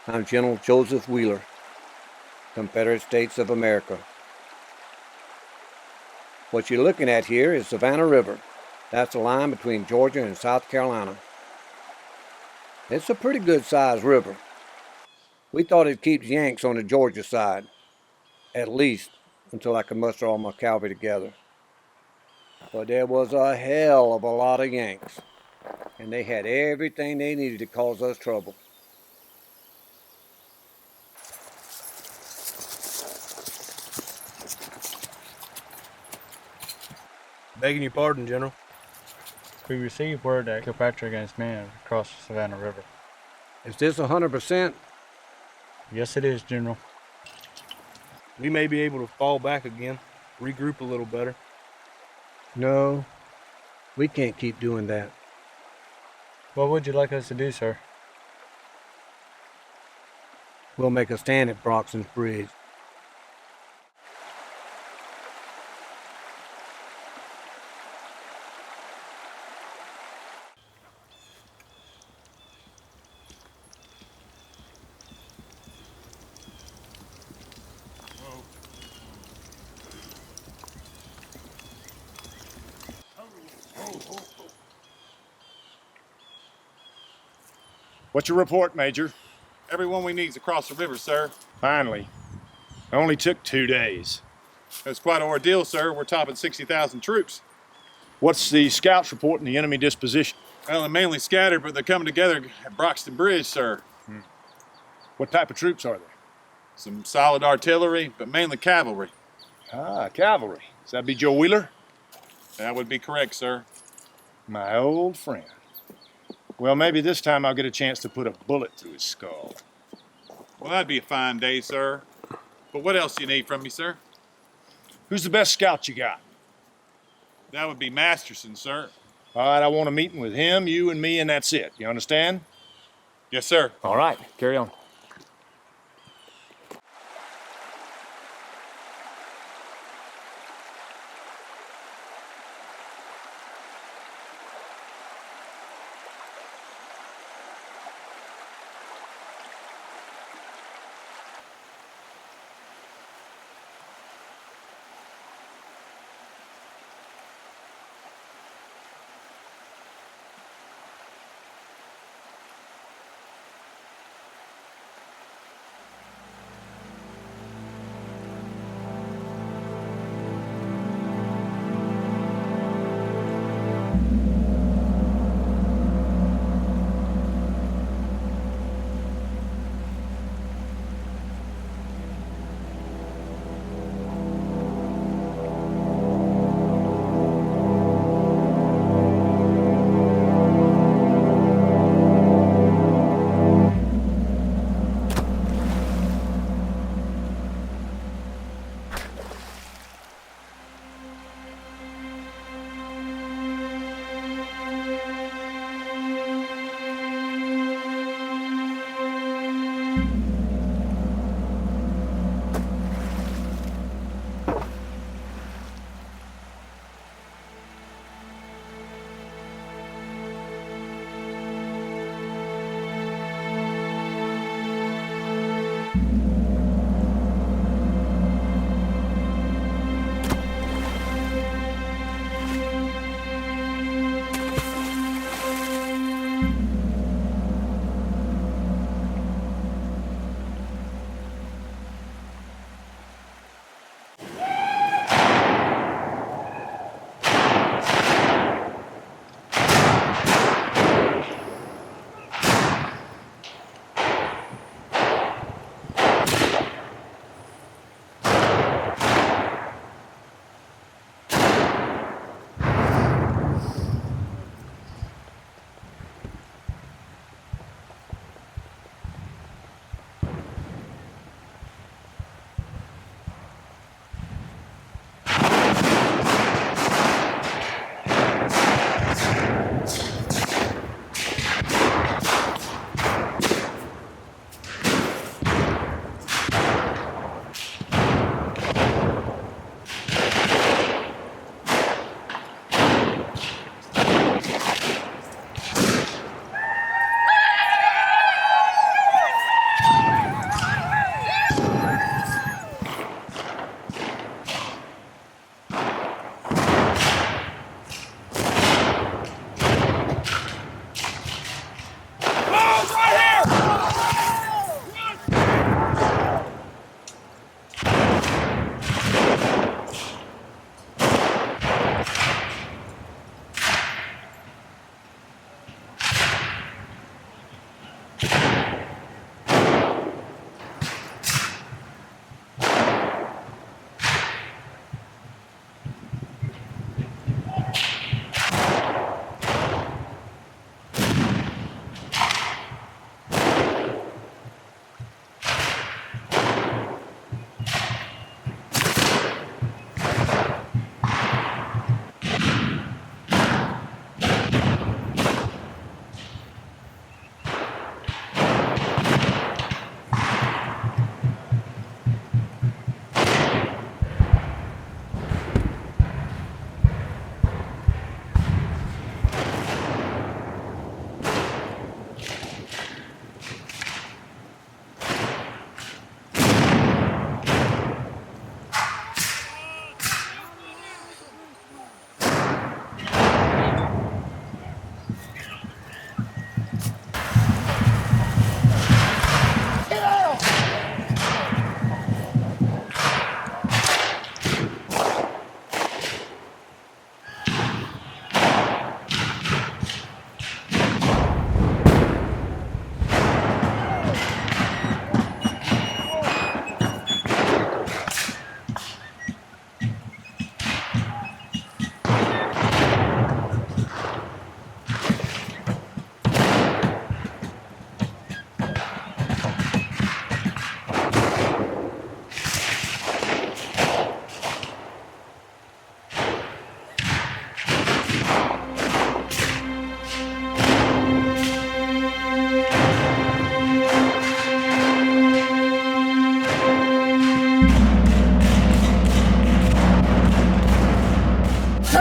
I'm General Joseph Wheeler, Confederate States of America. What you're looking at here is Savannah River. That's the line between Georgia and South Carolina. It's a pretty good sized river. We thought it keeps Yanks on the Georgia side, at least until I could muster all my cavalry together. But there was a hell of a lot of Yanks, and they had everything they needed to cause us trouble. Begging your pardon, General. We received word that Kilpatrick and his men have crossed the Savannah River. Is this 100%? Yes, it is, General. We may be able to fall back again, regroup a little better. No, we can't keep doing that. What would you like us to do, sir? We'll make a stand at Broxton's Bridge. What's your report, Major? Everyone we need is across the river, sir. Finally. It only took 2 days. It's quite an ordeal, sir. We're topping 60,000 troops. What's the scouts report in the enemy disposition? Well, they're mainly scattered, but they're coming together at Broxton Bridge, sir. What type of troops are there? Some solid artillery, but mainly cavalry. Ah, cavalry. Does that be Joe Wheeler? That would be correct, sir. My old friend. Well, maybe this time I'll get a chance to put a bullet through his skull. Well, that'd be a fine day, sir. But what else do you need from me, sir? Who's the best scout you got? That would be Masterson, sir. All right, I want a meeting with him, you, and me, and that's it. You understand? Yes, sir. All right, carry on.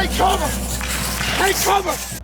Take cover! Take cover!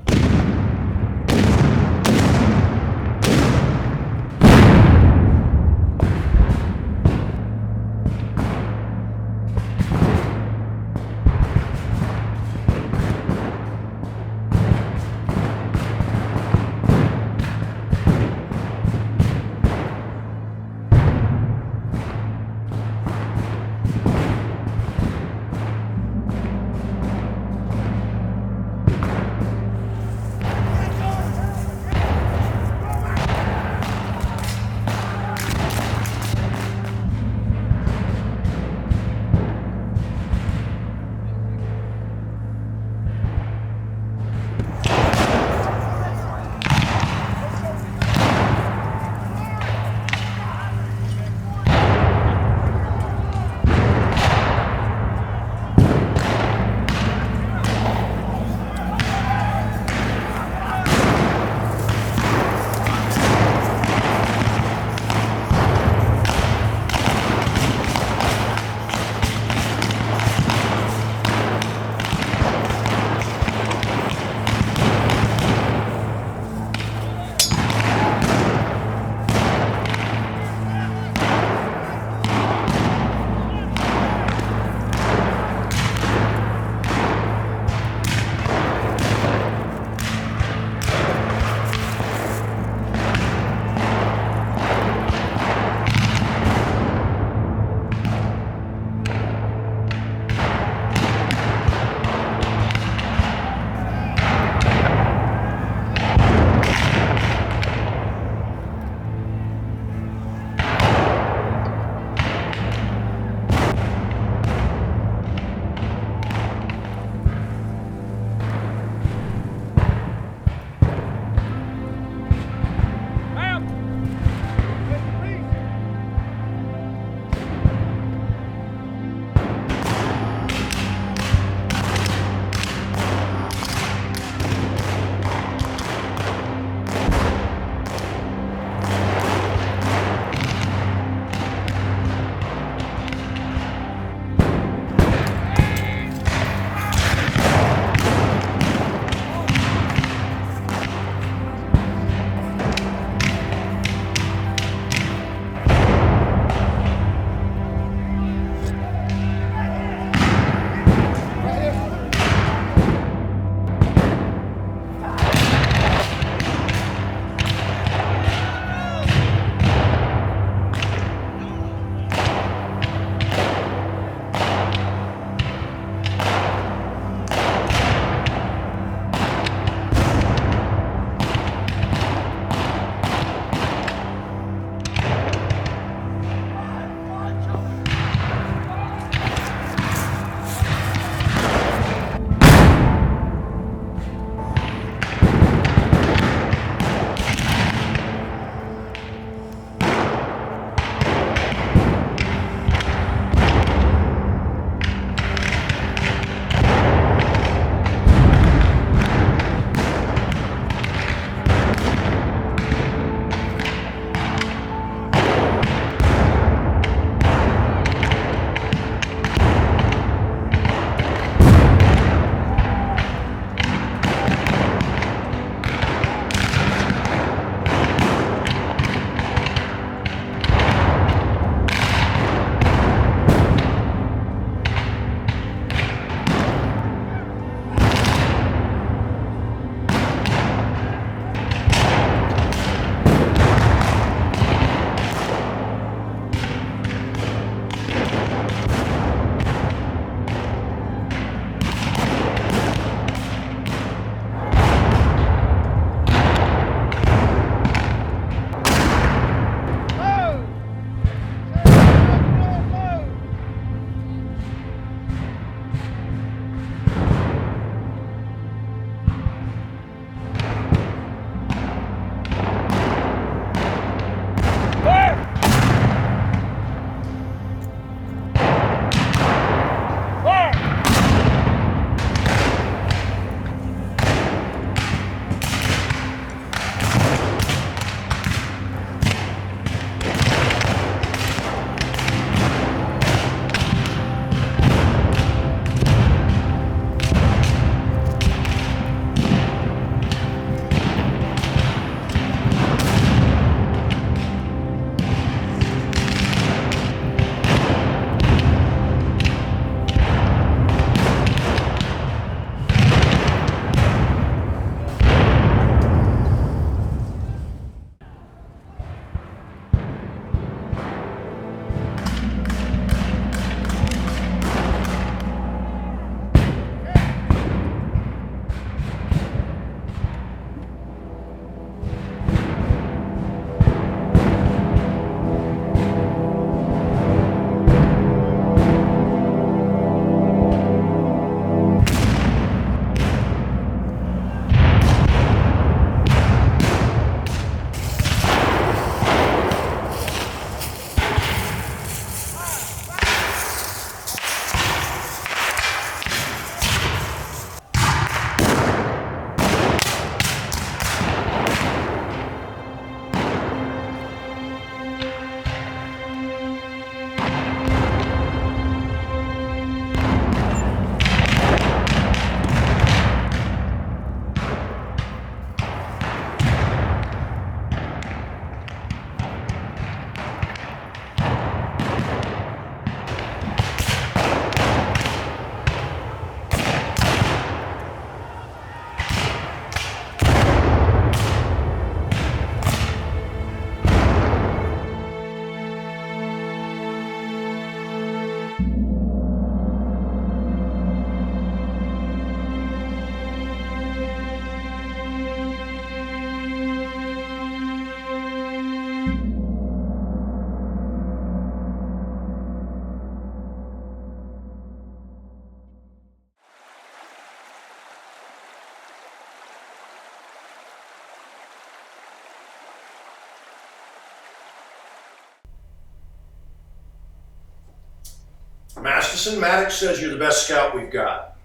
Masterson, Maddox says you're the best scout we've got.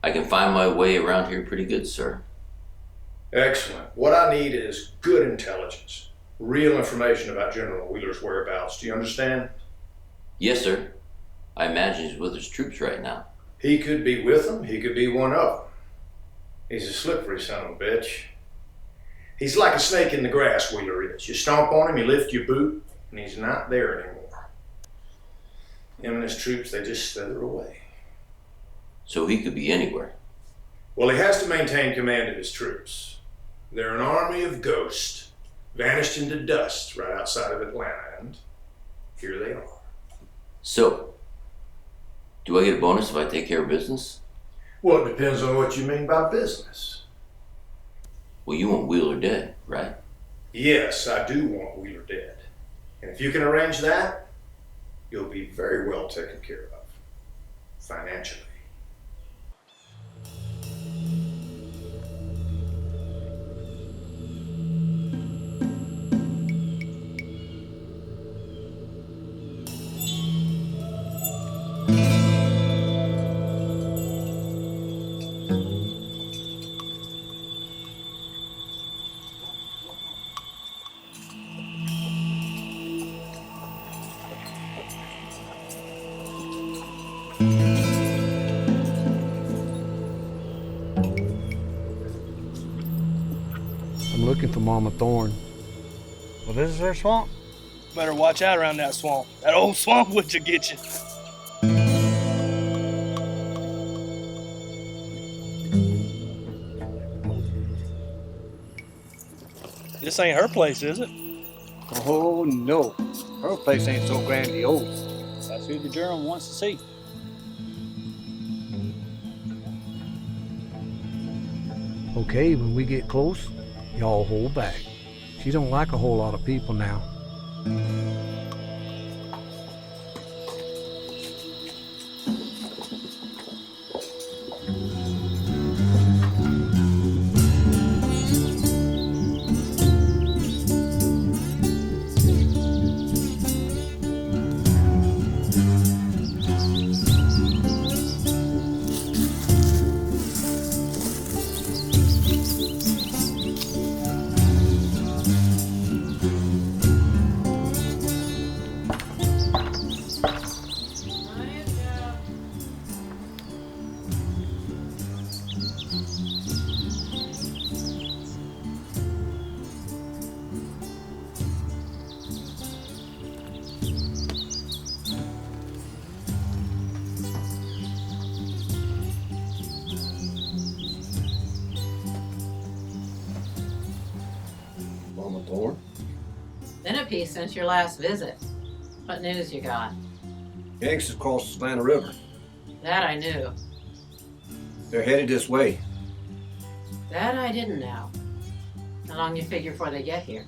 I can find my way around here pretty good, sir. Excellent. What I need is good intelligence. Real information about General Wheeler's whereabouts. Do you understand? Yes, sir. I imagine he's with his troops right now. He could be with them. He could be one of them. He's a slippery son of a bitch. He's like a snake in the grass, Wheeler is. You stomp on him, you lift your boot, and he's not there anymore. Him and his troops, they just slither away. So he could be anywhere. Well, he has to maintain command of his troops. They're an army of ghosts, vanished into dust right outside of Atlanta, and here they are. So, do I get a bonus if I take care of business? Well, it depends on what you mean by business. Well, you want Wheeler dead, right? Yes, I do want Wheeler dead. And if you can arrange that, you'll be very well taken care of, financially. I'm looking for Mama Thorne. Well, this is their swamp. Better watch out around that swamp. That old swamp would you get you. This ain't her place, is it? Oh, no. Her place ain't so grandiose. That's who the general wants to see. Okay, when we get close, y'all hold back. She don't like a whole lot of people now. Mama Thorne? Been a piece since your last visit. What news you got? Yanks has crossed the Savannah River. That I knew. They're headed this way. That I didn't know. How long you figure before they get here?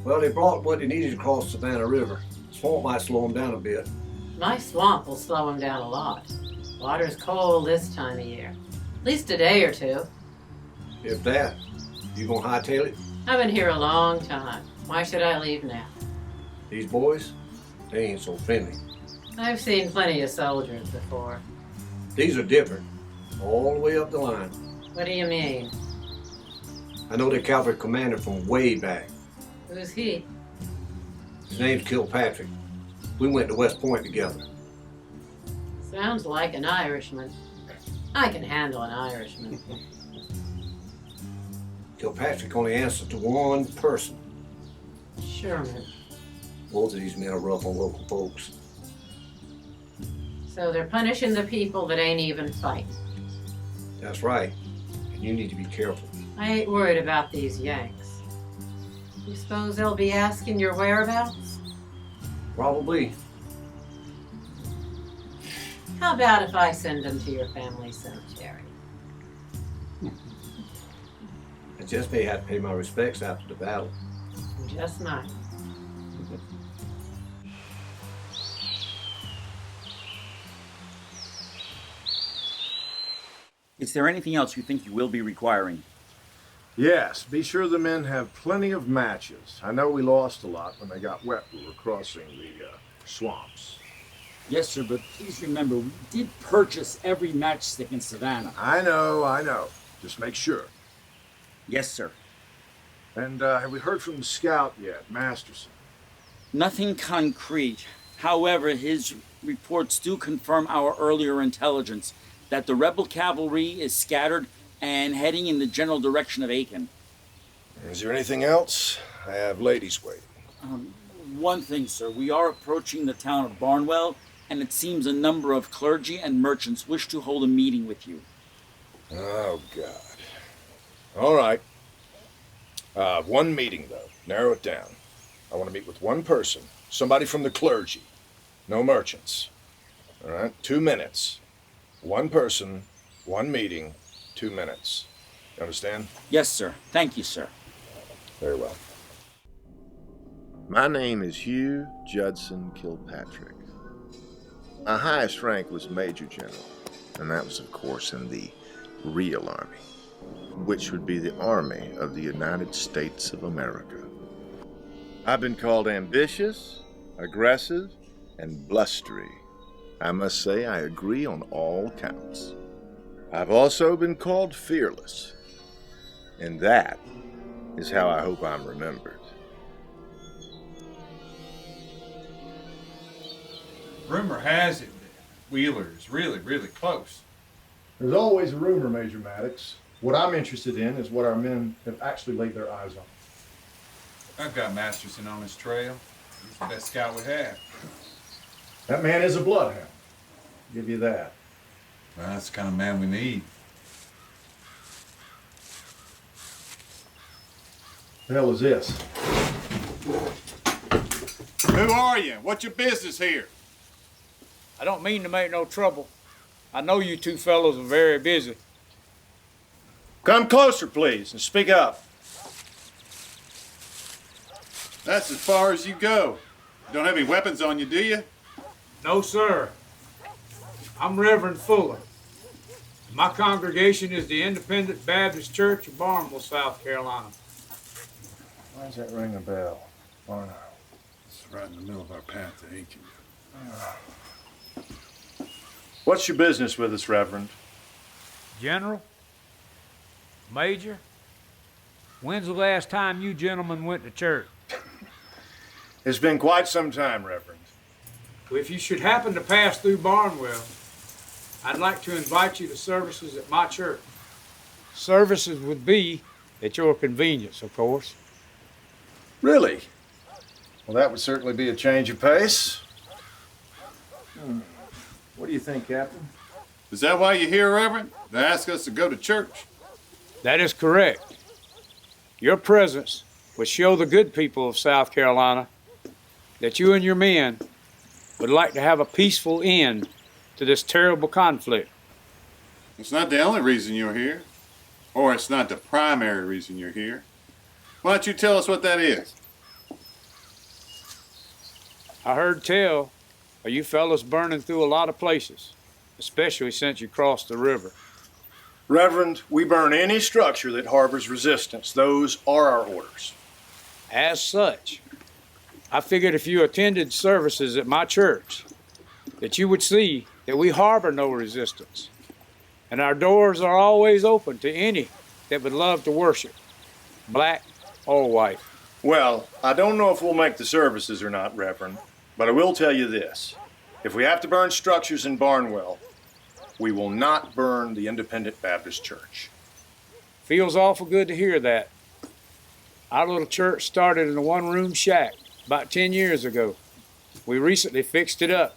Well, they brought what they needed to cross the Savannah River. Swamp might slow them down a bit. My swamp will slow them down a lot. Water's cold this time of year. At least a day or two. If that, you gonna hightail it? I've been here a long time. Why should I leave now? These boys, they ain't so friendly. I've seen plenty of soldiers before. These are different, all the way up the line. What do you mean? I know their cavalry commander from way back. Who's he? His name's Kilpatrick. We went to West Point together. Sounds like an Irishman. I can handle an Irishman. Kilpatrick only answers to one person. Sherman. Both of these men are rough on local folks. So they're punishing the people that ain't even fighting. That's right. And you need to be careful. I ain't worried about these Yanks. You suppose they'll be asking your whereabouts? Probably. How about if I send them to your family cemetery? I just may have to pay my respects after the battle. Just mine. Is there anything else you think you will be requiring? Yes, be sure the men have plenty of matches. I know we lost a lot when they got wet. We were crossing the swamps. Yes, sir, but please remember, we did purchase every matchstick in Savannah. I know. Just make sure. Yes, sir. And have we heard from the scout yet, Masterson? Nothing concrete. However, his reports do confirm our earlier intelligence that the rebel cavalry is scattered and heading in the general direction of Aiken. Is there anything else? I have ladies waiting. One thing, sir. We are approaching the town of Barnwell, and it seems a number of clergy and merchants wish to hold a meeting with you. Oh, God. All right. One meeting, though. Narrow it down. I want to meet with one person, somebody from the clergy. No merchants. All right? 2 minutes. One person, one meeting, 2 minutes. You understand? Yes, sir. Thank you, sir. Very well. My name is Hugh Judson Kilpatrick. My highest rank was Major General, and that was, of course, in the real Army, which would be the Army of the United States of America. I've been called ambitious, aggressive, and blustery. I must say I agree on all counts. I've also been called fearless, and that is how I hope I'm remembered. Rumor has it that Wheeler is really, really close. There's always a rumor, Major Maddox. What I'm interested in is what our men have actually laid their eyes on. I've got Masterson on his trail. He's the best scout we have. That man is a bloodhound. I'll give you that. Well, that's the kind of man we need. The hell is this? Who are you? What's your business here? I don't mean to make no trouble. I know you two fellows are very busy. Come closer, please, and speak up. That's as far as you go. You don't have any weapons on you, do you? No, sir. I'm Reverend Fuller. My congregation is the Independent Baptist Church of Barnwell, South Carolina. Why does that ring a bell? Barnwell. It's right in the middle of our path to Aiken. What's your business with us, Reverend? General? Major? When's the last time you gentlemen went to church? It's been quite some time, Reverend. If you should happen to pass through Barnwell, I'd like to invite you to services at my church. Services would be at your convenience, of course. Really? Well, that would certainly be a change of pace. What do you think, Captain? Is that why you're here, Reverend? To ask us to go to church? That is correct. Your presence would show the good people of South Carolina that you and your men would like to have a peaceful end to this terrible conflict. It's not the only reason you're here. Or it's not the primary reason you're here. Why don't you tell us what that is? I heard tell of you fellows burning through a lot of places, especially since you crossed the river. Reverend, we burn any structure that harbors resistance. Those are our orders. As such, I figured if you attended services at my church, that you would see that we harbor no resistance, and our doors are always open to any that would love to worship, black or white. Well, I don't know if we'll make the services or not, Reverend, but I will tell you this. If we have to burn structures in Barnwell, we will not burn the Independent Baptist Church. Feels awful good to hear that. Our little church started in a one-room shack about 10 years ago. We recently fixed it up,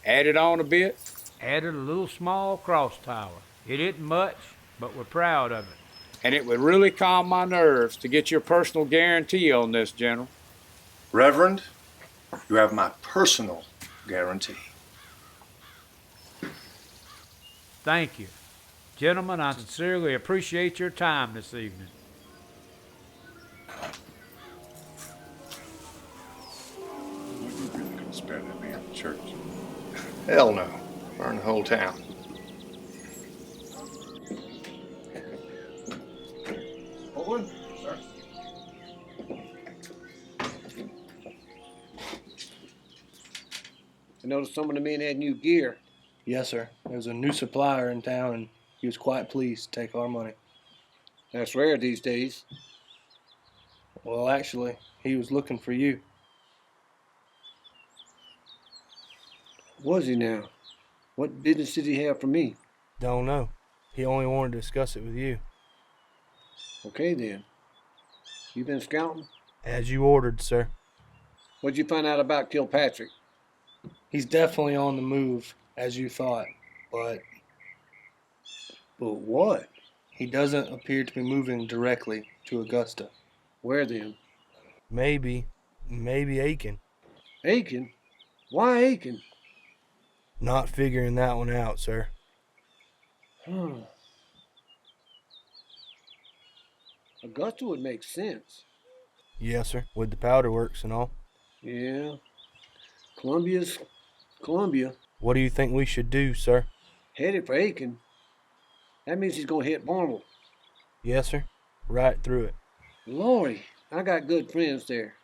added on a bit, added a little small cross tower. It isn't much, but we're proud of it. And it would really calm my nerves to get your personal guarantee on this, General. Reverend, you have my personal guarantee. Thank you. Gentlemen, I sincerely appreciate your time this evening. We're really going to spare that man in church. Hell no. Burn the whole town. Owen, sir. And noticed some of the men had new gear. Yes, sir. There was a new supplier in town, and he was quite pleased to take our money. That's rare these days. Well, actually, he was looking for you. Was he now? What business did he have for me? Don't know. He only wanted to discuss it with you. Okay then. You been scouting? As you ordered, sir. What'd you find out about Kilpatrick? He's definitely on the move, as you thought, but what? He doesn't appear to be moving directly to Augusta. Where then? Maybe Aiken. Aiken? Why Aiken? Not figuring that one out, sir. Augusta would make sense. Yes, sir. With the powder works and all. Yeah. Columbia's Columbia. What do you think we should do, sir? Headed for Aiken. That means he's gonna hit Barnwell. Yes, sir. Right through it. Lordy, I got good friends there.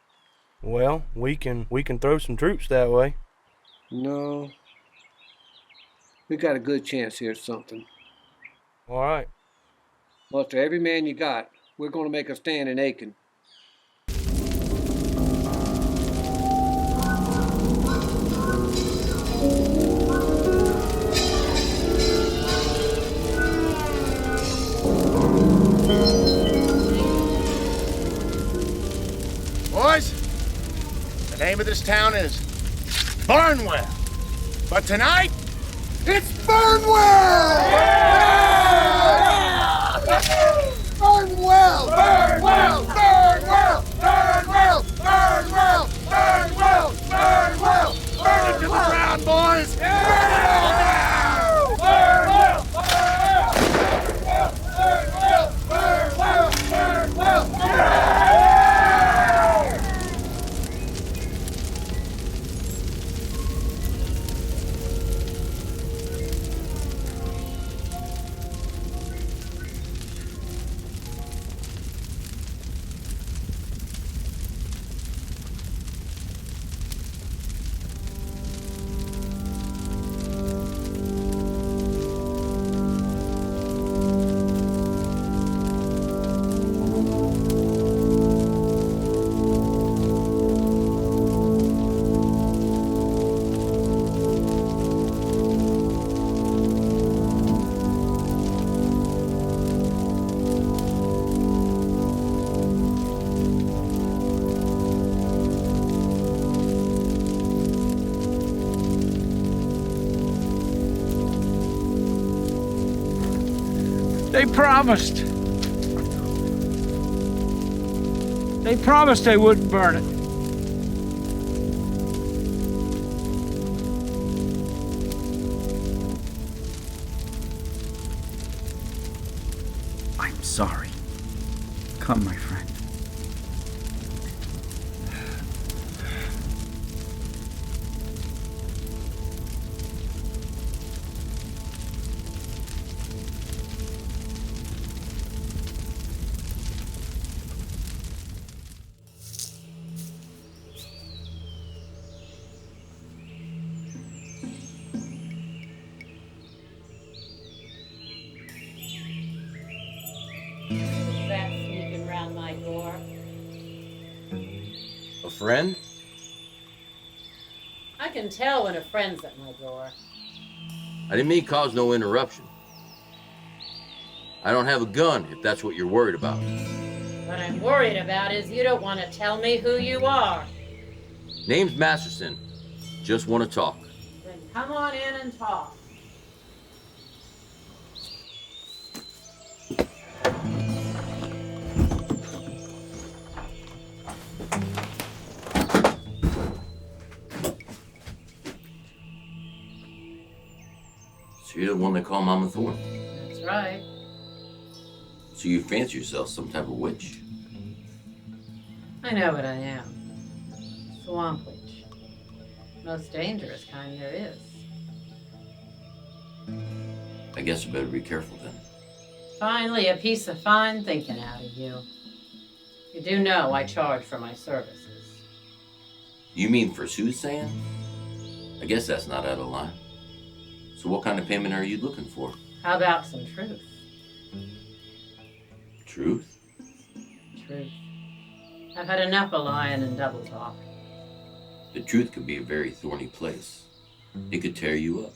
Well, we can throw some troops that way. No. We got a good chance here at something. All right. Muster every man you got. We're gonna make a stand in Aiken. Boys, the name of this town is Barnwell. But tonight, it's Burnwell! Yeah! Burnwell! Burnwell! Burnwell! Burnwell! Burnwell! Burnwell! Burnwell! Burn it to the ground, boys! Burn it all down! Burnwell! Burnwell! Burnwell! Burnwell! Burnwell! Burnwell! They promised. They promised they wouldn't burn it. I'm sorry. Come, my friend. Who's that sneaking round my door? A friend? I can tell when a friend's at my door. I didn't mean cause no interruption. I don't have a gun, if that's what you're worried about. What I'm worried about is you don't want to tell me who you are. Name's Masterson. Just want to talk. Then come on in and talk. So you're the one they call Mama Thorne? That's right. So you fancy yourself some type of witch? I know what I am. Swamp witch. Most dangerous kind there is. I guess you better be careful then. Finally, a piece of fine thinking out of you. You do know I charge for my services. You mean for soothsaying? I guess that's not out of line. So what kind of payment are you looking for? How about some truth? Truth? Truth. I've had enough of lying and double talk. The truth could be a very thorny place. It could tear you up.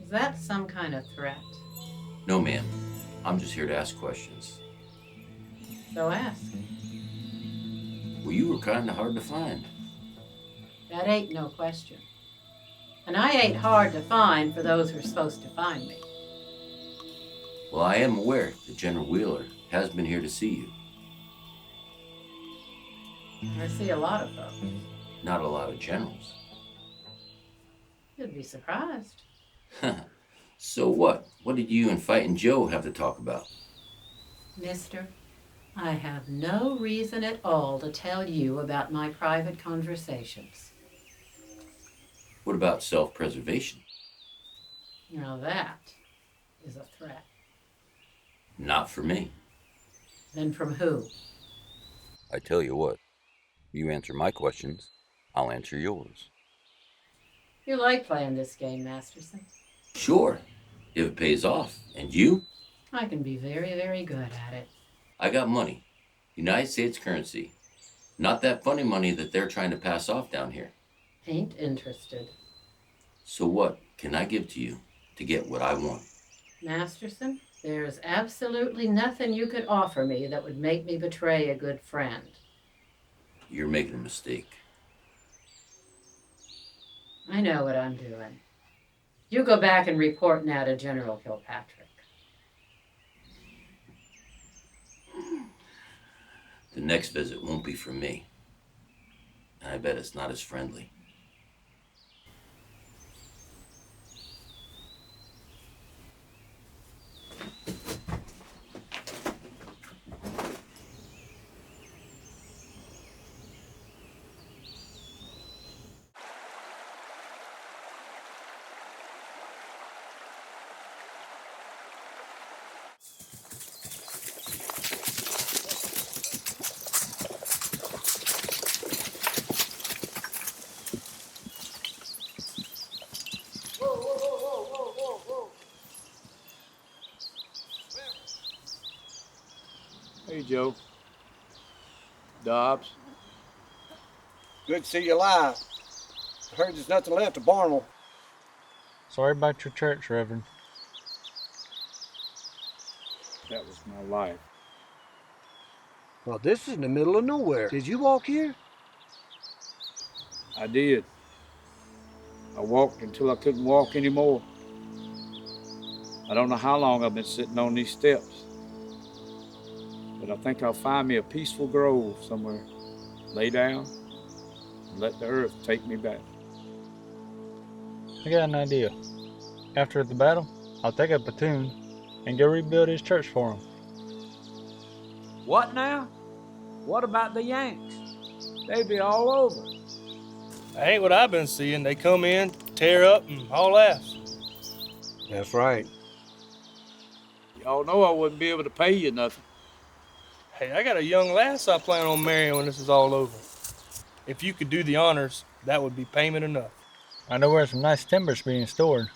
Is that some kind of threat? No, ma'am. I'm just here to ask questions. So ask. Well, you were kind of hard to find. That ain't no question. And I ain't hard to find for those who are supposed to find me. Well, I am aware that General Wheeler has been here to see you. I see a lot of folks. Not a lot of generals. You'd be surprised. So what? What did you and Fightin' Joe have to talk about? Mister, I have no reason at all to tell you about my private conversations. What about self-preservation? Now that is a threat. Not for me. Then from who? I tell you what, you answer my questions, I'll answer yours. You like playing this game, Masterson? Sure, if it pays off. And you? I can be very, very good at it. I got money. United States currency. Not that funny money that they're trying to pass off down here. Ain't interested. So what can I give to you to get what I want? Masterson, there's absolutely nothing you could offer me that would make me betray a good friend. You're making a mistake. I know what I'm doing. You go back and report now to General Kilpatrick. The next visit won't be from me. And I bet it's not as friendly. Hey, Joe. Dobbs. Good to see you alive. I heard there's nothing left of Barnwell. Sorry about your church, Reverend. That was my life. Well, this is in the middle of nowhere. Did you walk here? I did. I walked until I couldn't walk anymore. I don't know how long I've been sitting on these steps, but I think I'll find me a peaceful grove somewhere, lay down, and let the earth take me back. I got an idea. After the battle, I'll take a platoon and go rebuild his church for him. What now? What about the Yanks? They be all over. That ain't what I've been seeing. They come in, tear up, and haul ass. That's right. Y'all know I wouldn't be able to pay you nothing. Hey, I got a young lass I plan on marrying when this is all over. If you could do the honors, that would be payment enough. I know where some nice timber's being stored.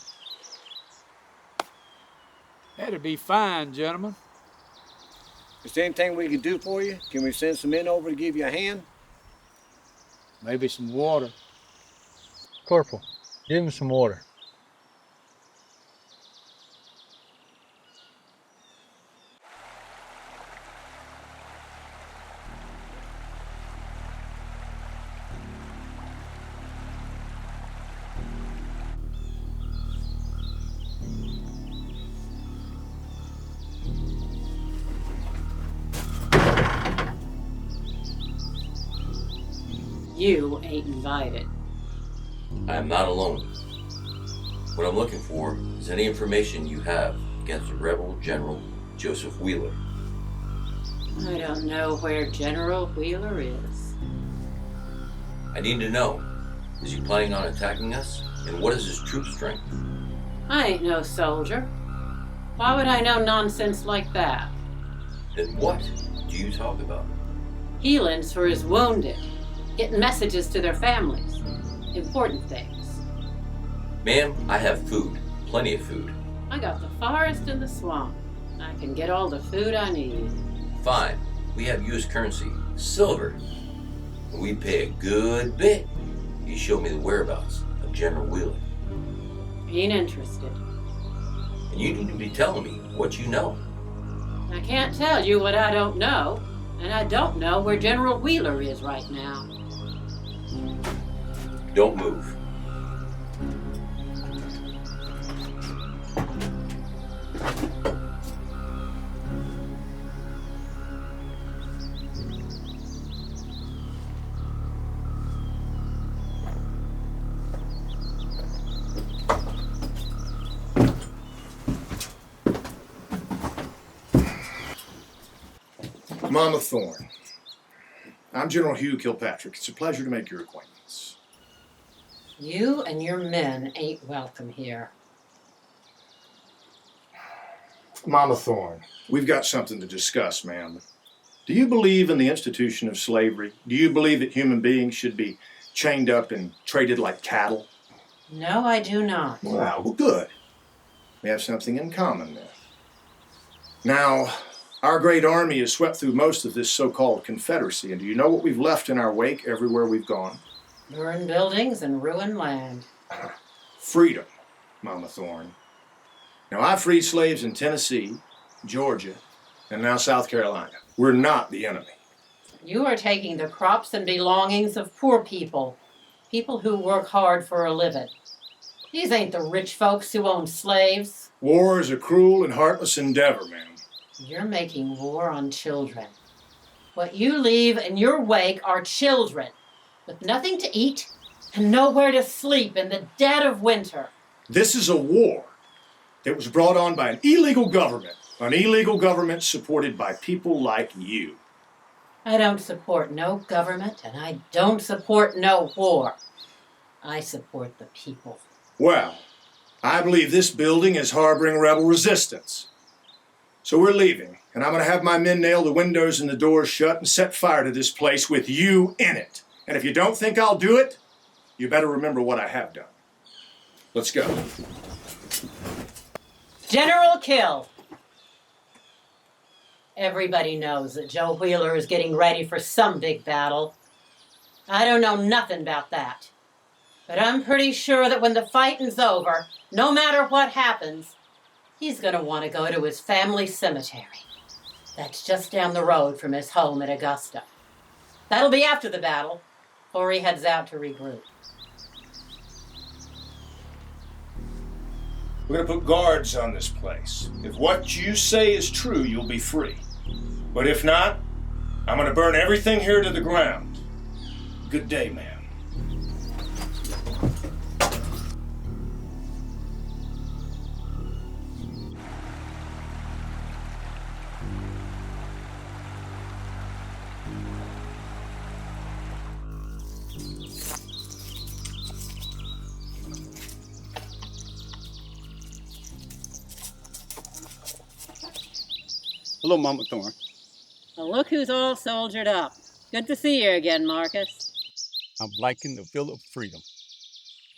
That'd be fine, gentlemen. Is there anything we can do for you? Can we send some men over to give you a hand? Maybe some water. Corporal, give him some water. You ain't invited. I am not alone. What I'm looking for is any information you have against the rebel General Joseph Wheeler. I don't know where General Wheeler is. I need to know, is he planning on attacking us? And what is his troop strength? I ain't no soldier. Why would I know nonsense like that? Then what do you talk about? Healings for his wounded. getting messages to their families. Important things. Ma'am, I have food. Plenty of food. I got the forest and the swamp. I can get all the food I need. Fine. We have U.S. currency. Silver. And we pay a good bit. You show me the whereabouts of General Wheeler. Ain't interested. And you need to be telling me what you know. I can't tell you what I don't know, and I don't know where General Wheeler is right now. Don't move. Mama Thorne. I'm General Hugh Kilpatrick. It's a pleasure to make your acquaintance. You and your men ain't welcome here. Mama Thorne, we've got something to discuss, ma'am. Do you believe in the institution of slavery? Do you believe that human beings should be chained up and traded like cattle? No, I do not. Well, good. We have something in common then. Now, our great army has swept through most of this so-called Confederacy, and do you know what we've left in our wake everywhere we've gone? Ruined buildings and ruined land. Freedom, Mama Thorne. Now, I freed slaves in Tennessee, Georgia, and now South Carolina. We're not the enemy. You are taking the crops and belongings of poor people. People who work hard for a living. These ain't the rich folks who own slaves. War is a cruel and heartless endeavor, ma'am. You're making war on children. What you leave in your wake are children with nothing to eat and nowhere to sleep in the dead of winter. This is a war that was brought on by an illegal government supported by people like you. I don't support no government, and I don't support no war. I support the people. Well, I believe this building is harboring rebel resistance. So we're leaving, and I'm going to have my men nail the windows and the doors shut and set fire to this place with you in it. And if you don't think I'll do it, you better remember what I have done. Let's go. General Kill. Everybody knows that Joe Wheeler is getting ready for some big battle. I don't know nothing about that. But I'm pretty sure that when the fighting's over, no matter what happens, he's going to want to go to his family cemetery. That's just down the road from his home at Augusta. That'll be after the battle, before he heads out to regroup. We're going to put guards on this place. If what you say is true, you'll be free. But if not, I'm going to burn everything here to the ground. Good day, ma'am. Hello, Mama Thorne. Well, look who's all soldiered up. Good to see you again, Marcus. I'm liking the feel of freedom.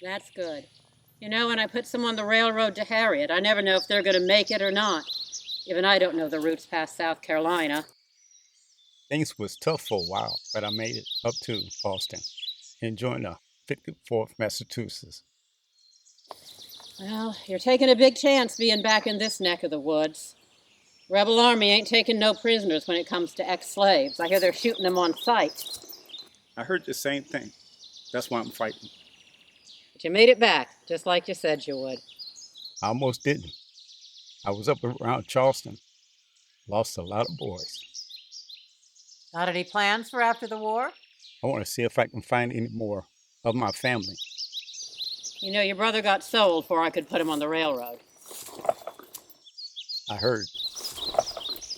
That's good. You know, when I put some on the railroad to Harriet, I never know if they're going to make it or not. Even I don't know the routes past South Carolina. Things was tough for a while, but I made it up to Boston and joined the 54th Massachusetts. Well, you're taking a big chance being back in this neck of the woods. Rebel Army ain't taking no prisoners when it comes to ex-slaves. I hear they're shooting them on sight. I heard the same thing. That's why I'm fighting. But you made it back, just like you said you would. I almost didn't. I was up around Charleston. Lost a lot of boys. Got any plans for after the war? I want to see if I can find any more of my family. You know, your brother got sold before I could put him on the railroad. I heard.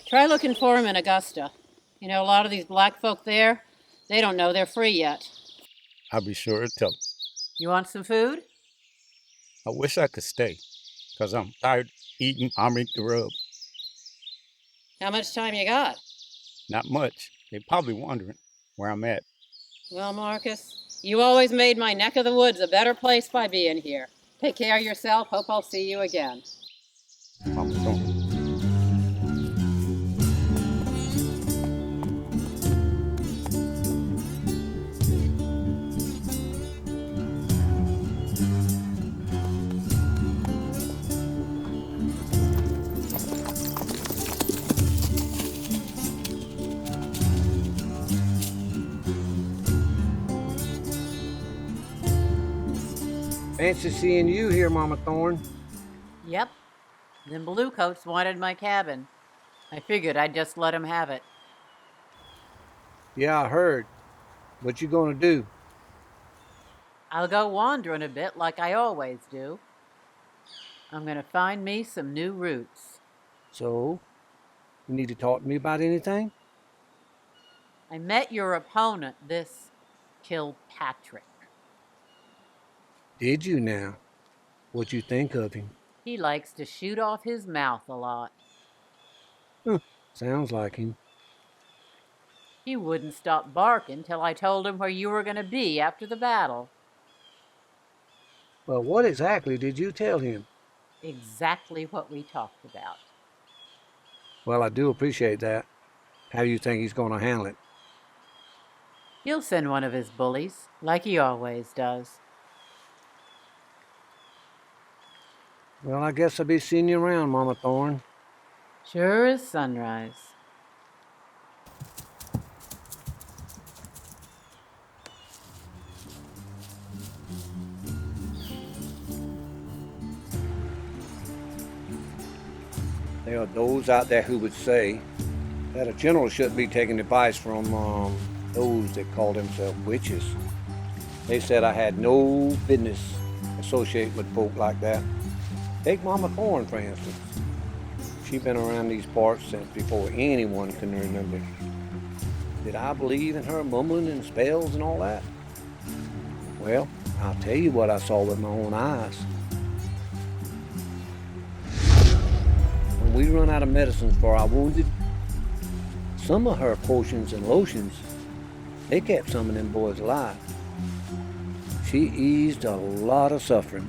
Try looking for him in Augusta. You know, a lot of these black folk there, they don't know they're free yet. I'll be sure to tell them. You want some food? I wish I could stay, because I'm tired of eating army grub. How much time you got? Not much. They're probably wondering where I'm at. Well, Marcus, you always made my neck of the woods a better place by being here. Take care of yourself. Hope I'll see you again. Mama Thorne. Fancy seeing you here, Mama Thorne. Yep. Them bluecoats wanted my cabin. I figured I'd just let 'em have it. Yeah, I heard. What you gonna do? I'll go wandering a bit like I always do. I'm gonna find me some new routes. So, you need to talk to me about anything? I met your opponent, this Kilpatrick. Did you now? What you think of him? He likes to shoot off his mouth a lot. Sounds like him. He wouldn't stop barking till I told him where you were gonna be after the battle. Well, what exactly did you tell him? Exactly what we talked about. Well, I do appreciate that. How do you think he's gonna handle it? He'll send one of his bullies, like he always does. Well, I guess I'll be seeing you around, Mama Thorne. Sure as sunrise. There are those out there who would say that a general shouldn't be taking advice from those that call themselves witches. They said I had no business associating with folk like that. Take Mama Thorne, for instance. She's been around these parts since before anyone can remember. Did I believe in her mumbling and spells and all that? Well, I'll tell you what I saw with my own eyes. When we run out of medicines for our wounded, some of her potions and lotions, they kept some of them boys alive. She eased a lot of suffering.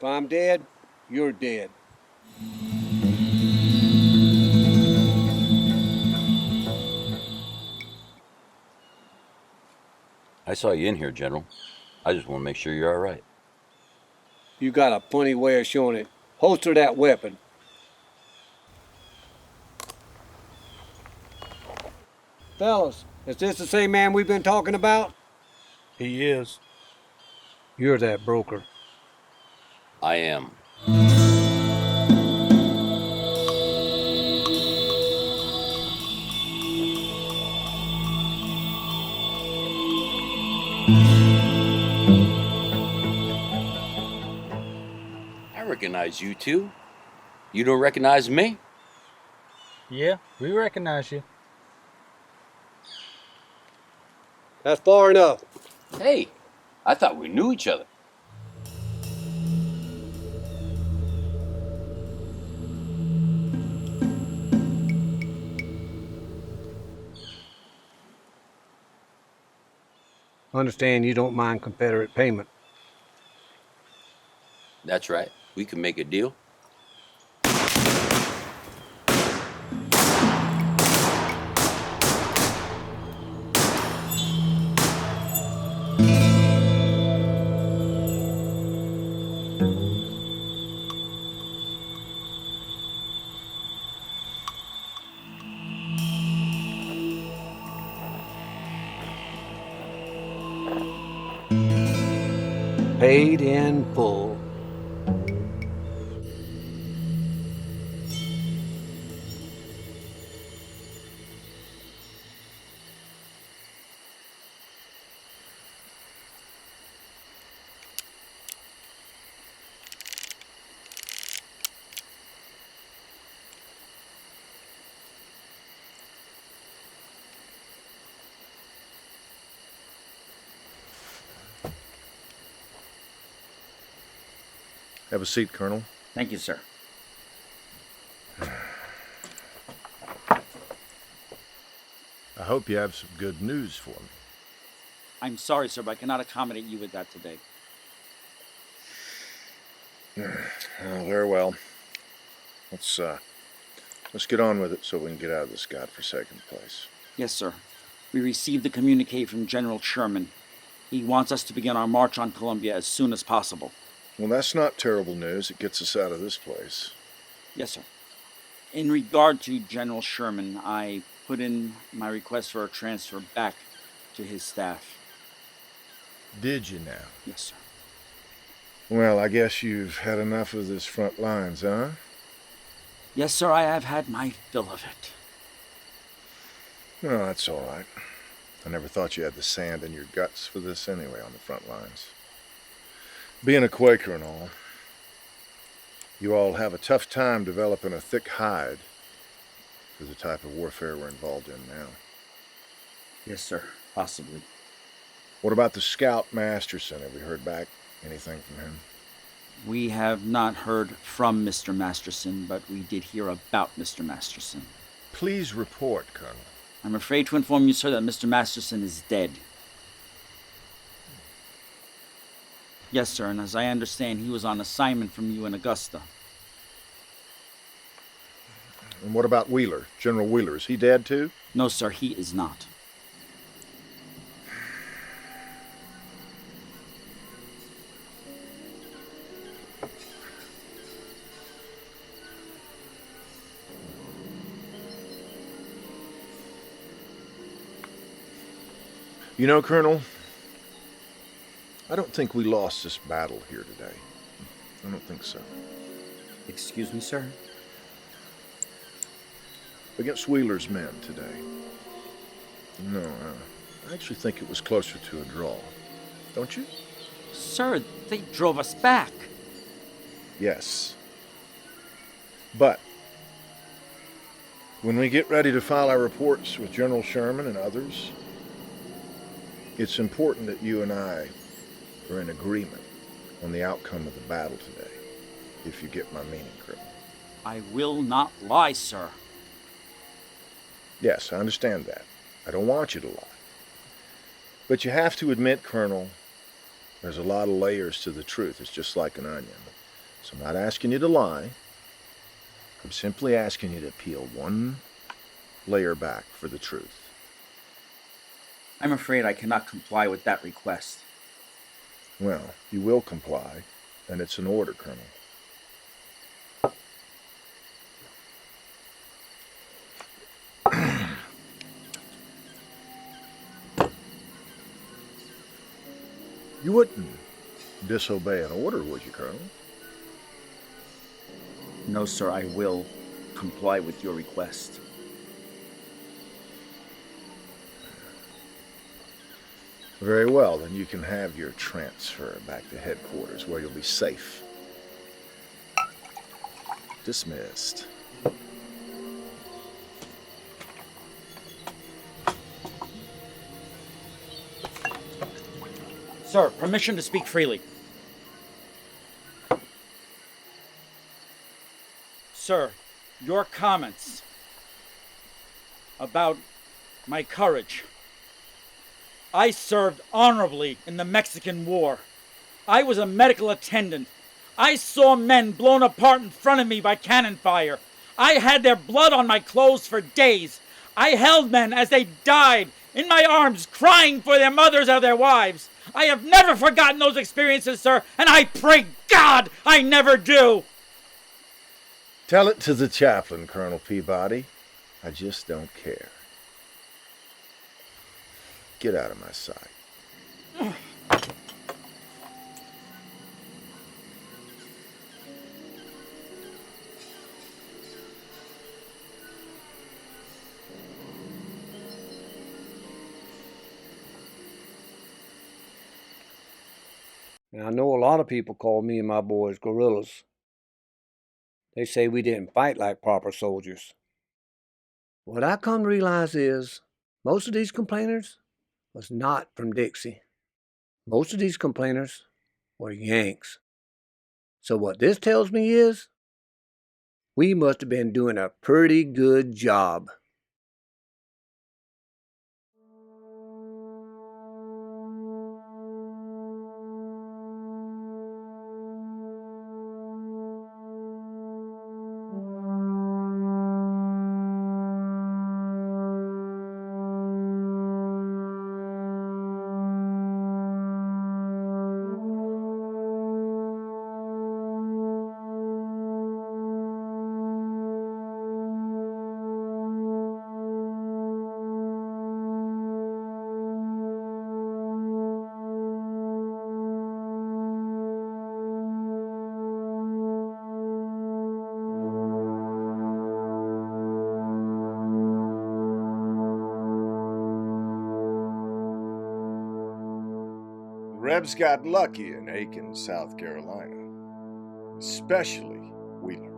I'm dead, you're dead. I saw you in here, General. I just want to make sure you're all right. You got a funny way of showing it. Holster that weapon. Fellas, is this the same man we've been talking about? He is. You're that broker. I am. I recognize you two. You don't recognize me? Yeah, we recognize you. That's far enough. Hey, I thought we knew each other. Understand you don't mind Confederate payment. That's right. We can make a deal. Paid in full. Have a seat, Colonel. Thank you, sir. I hope you have some good news for me. I'm sorry, sir, but I cannot accommodate you with that today. Oh, very well. Let's get on with it so we can get out of this godforsaken place. Yes, sir. We received the communique from General Sherman. He wants us to begin our march on Columbia as soon as possible. Well, that's not terrible news. It gets us out of this place. Yes, sir. In regard to General Sherman, I put in my request for a transfer back to his staff. Did you now? Yes, sir. Well, I guess you've had enough of this front lines, huh? Yes, sir, I have had my fill of it. No, that's all right. I never thought you had the sand in your guts for this anyway on the front lines. Being a Quaker and all, you all have a tough time developing a thick hide for the type of warfare we're involved in now. Yes, sir, possibly. What about the scout Masterson? Have we heard back anything from him? We have not heard from Mr. Masterson, but we did hear about Mr. Masterson. Please report, Colonel. I'm afraid to inform you, sir, that Mr. Masterson is dead. Yes, sir, and as I understand, he was on assignment from you in Augusta. And what about Wheeler, General Wheeler? Is he dead too? No, sir, he is not. You know, Colonel, I don't think we lost this battle here today. I don't think so. Excuse me, sir? Against Wheeler's men today. No, I actually think it was closer to a draw. Don't you? Sir, they drove us back. Yes. But when we get ready to file our reports with General Sherman and others, it's important that you and I are in agreement on the outcome of the battle today, if you get my meaning, Colonel. I will not lie, sir. Yes, I understand that. I don't want you to lie. But you have to admit, Colonel, there's a lot of layers to the truth. It's just like an onion. So I'm not asking you to lie. I'm simply asking you to peel one layer back for the truth. I'm afraid I cannot comply with that request. Well, you will comply, and it's an order, Colonel. You wouldn't disobey an order, would you, Colonel? No, sir, I will comply with your request. Very well, then you can have your transfer back to headquarters where you'll be safe. Dismissed. Sir, permission to speak freely. Sir, your comments about my courage. I served honorably in the Mexican War. I was a medical attendant. I saw men blown apart in front of me by cannon fire. I had their blood on my clothes for days. I held men as they died in my arms, crying for their mothers or their wives. I have never forgotten those experiences, sir, and I pray God I never do. Tell it to the chaplain, Colonel Peabody. I just don't care. Get out of my sight. Now, I know a lot of people call me and my boys guerrillas. They say we didn't fight like proper soldiers. What I come to realize is most of these complainers was not from Dixie. Most of these complainers were Yanks. So what this tells me is we must have been doing a pretty good job. Rebs got lucky in Aiken, South Carolina, especially Wheeler.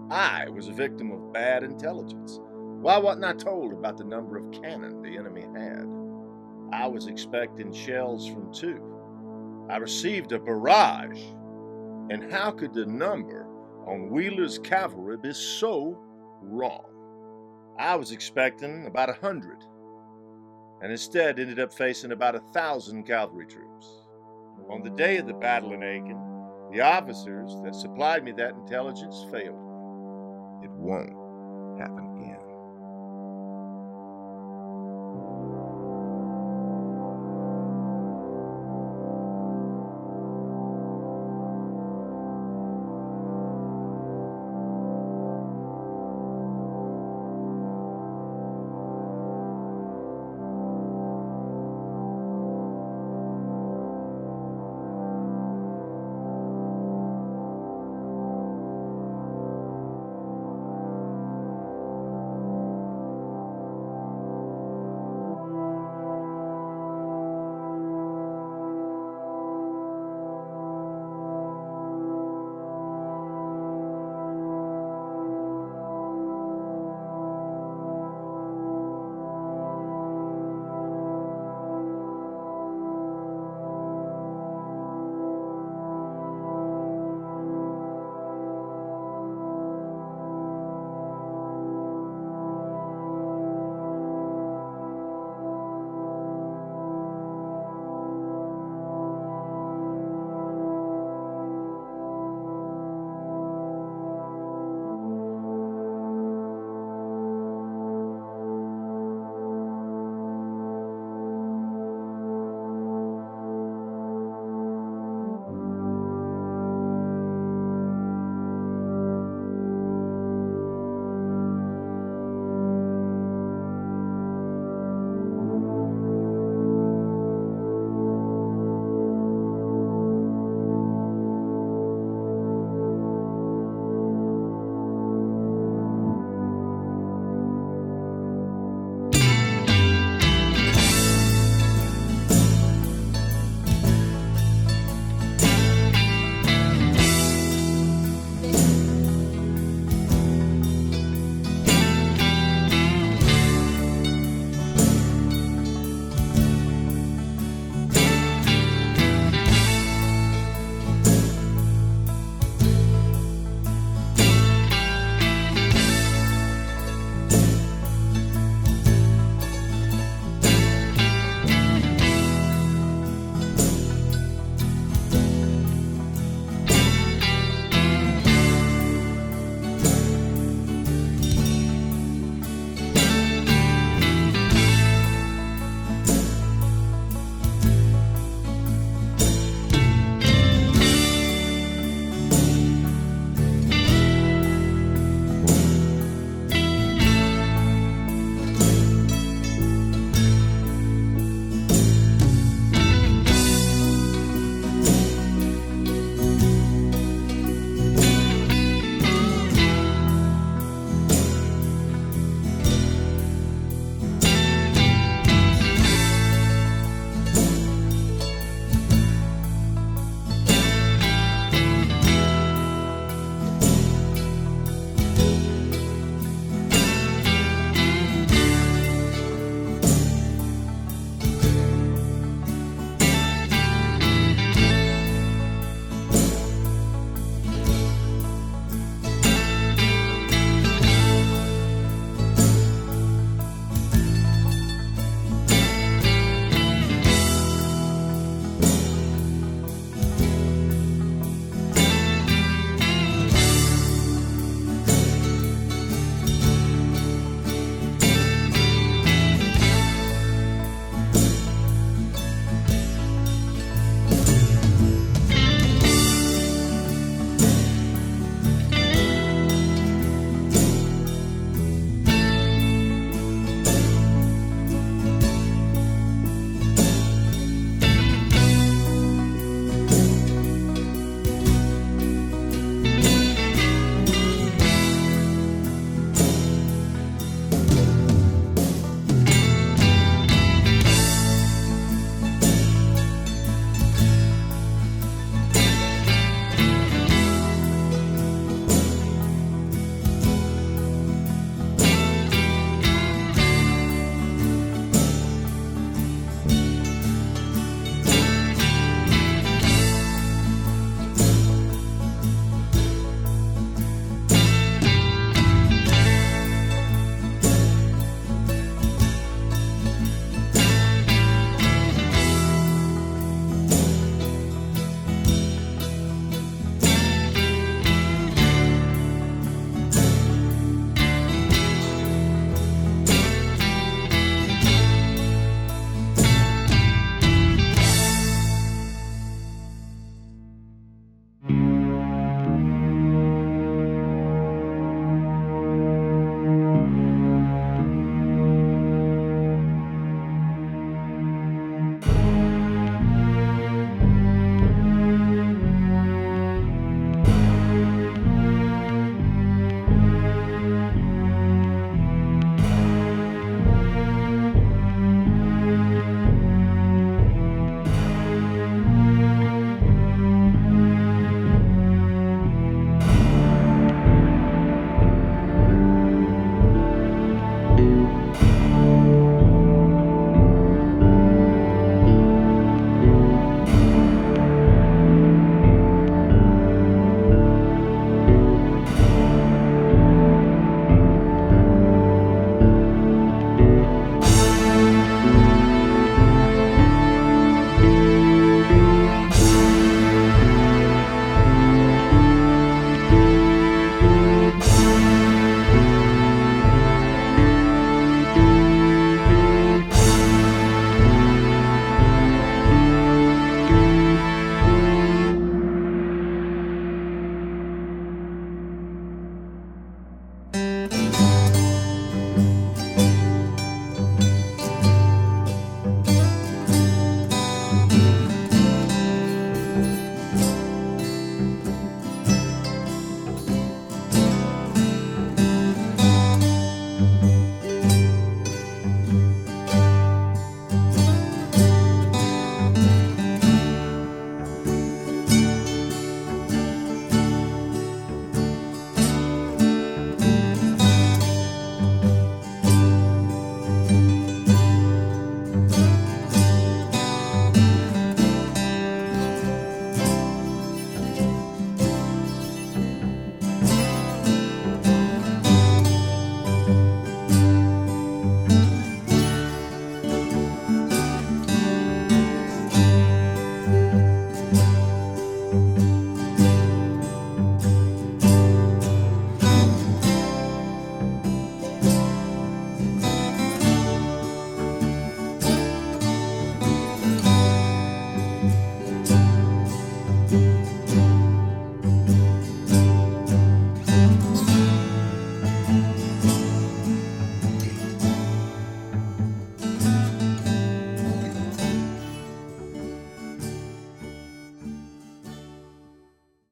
I was a victim of bad intelligence. Why wasn't I told about the number of cannon the enemy had? I was expecting shells from 2. I received a barrage. And how could the number on Wheeler's cavalry be so wrong? I was expecting about 100. And instead ended up facing about 1,000 cavalry troops. On the day of the battle in Aiken, the officers that supplied me that intelligence failed me. It won't